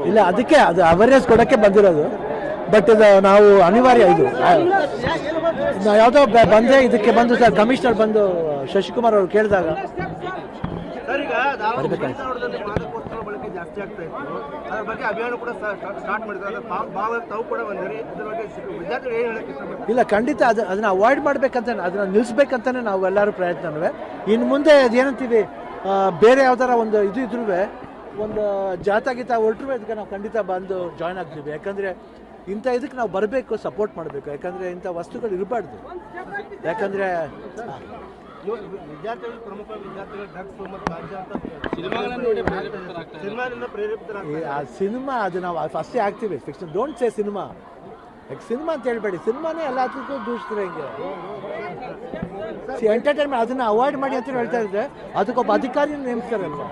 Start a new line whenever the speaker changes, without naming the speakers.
ಇಲ್ಲ, ಅದಕ್ಕೆ ಅದು ಅವೇರ್ನೆಸ್ ಕೊಡೋಕ್ಕೆ ಬಂದಿರೋದು. ಬಟ್ ಇದು ನಾವು ಅನಿವಾರ್ಯ. ಇದು ಯಾವುದೋ ಬಂದರೆ ಇದಕ್ಕೆ ಬಂದು ಸರ್ ಕಮಿಷನರ್ ಬಂದು ಶಶಿಕುಮಾರ್ ಅವರು ಕೇಳಿದಾಗ
ಬಳಕೆ ಜಾಸ್ತಿ ಆಗ್ತಾ ಇತ್ತು. ಅದ್ರ ಬಗ್ಗೆ ಅಭಿಯಾನ ಕೂಡ ಸ್ಟಾರ್ಟ್ ಮಾಡಿದ್ದಾರೆ. ತಾವು ಕೂಡ ಬಂದಿರಿ. ಇದ್ರ ಬಗ್ಗೆ ವಿದ್ಯಾರ್ಥಿಗಳು ಏನು ಹೇಳಕ್ಕೆ ಇಷ್ಟಪಡ್ತಾರೆ?
ಇಲ್ಲ, ಖಂಡಿತ ಅದನ್ನ ಅವಾಯ್ಡ್ ಮಾಡ್ಬೇಕಂತ, ಅದನ್ನ ನಿಲ್ಲಿಸ್ಬೇಕಂತಾನೆ ನಾವು ಎಲ್ಲರೂ ಪ್ರಯತ್ನವೇ. ಇನ್ನು ಮುಂದೆ ಅದೇನಂತೀವಿ, ಬೇರೆ ಯಾವ್ದಾರ ಒಂದು ಇದು ಇದ್ರೂ ಒಂದು ಜಾಥಾ ಗೀತ ಹೊರಟ್ರೂ ಇದಕ್ಕೆ ನಾವು ಖಂಡಿತ ಬಂದು ಜಾಯ್ನ್ ಆಗ್ತೀವಿ. ಯಾಕಂದರೆ ಇಂಥ ಇದಕ್ಕೆ ನಾವು ಬರಬೇಕು, ಸಪೋರ್ಟ್ ಮಾಡಬೇಕು. ಯಾಕಂದರೆ ಇಂಥ ವಸ್ತುಗಳು ಇರಬಾರ್ದು. ಯಾಕಂದರೆ
ವಿದ್ಯಾರ್ಥಿಗಳು, ಪ್ರಮುಖ ವಿದ್ಯಾರ್ಥಿಗಳು ಡ್ರಗ್ಸ್ ಮತ್ತು ಗಾಂಜಾ ಅಂತ ಸಿನಿಮಾದಿಂದ ಪ್ರೇರೇಪಿತರಾಗ್ತಾರೆ.
ಆ ಸಿನಿಮಾ ಅದು ನಾವು ಫಸ್ಟೇ ಆಗ್ತೀವಿ ಫಿಕ್ಷನ್. Don't say cinema. ಯಾಕೆ ಸಿನಿಮಾ ಅಂತ ಹೇಳ್ಬೇಡಿ, ಸಿನಿಮಾನೇ ಎಲ್ಲದಕ್ಕೂ ದೂಷಿಸ್ತಾರೆ. ಹಿಂಗೆ ಎಂಟರ್ಟೈನ್ಮೆಂಟ್ ಅದನ್ನು ಅವಾಯ್ಡ್ ಮಾಡಿ ಅಂತ ಹೇಳ್ತಾ ಇದ್ರೆ ಅದಕ್ಕೊಬ್ಬ ಅಧಿಕಾರಿನ ನೇಮಿಸ್ತಾರಲ್ವ.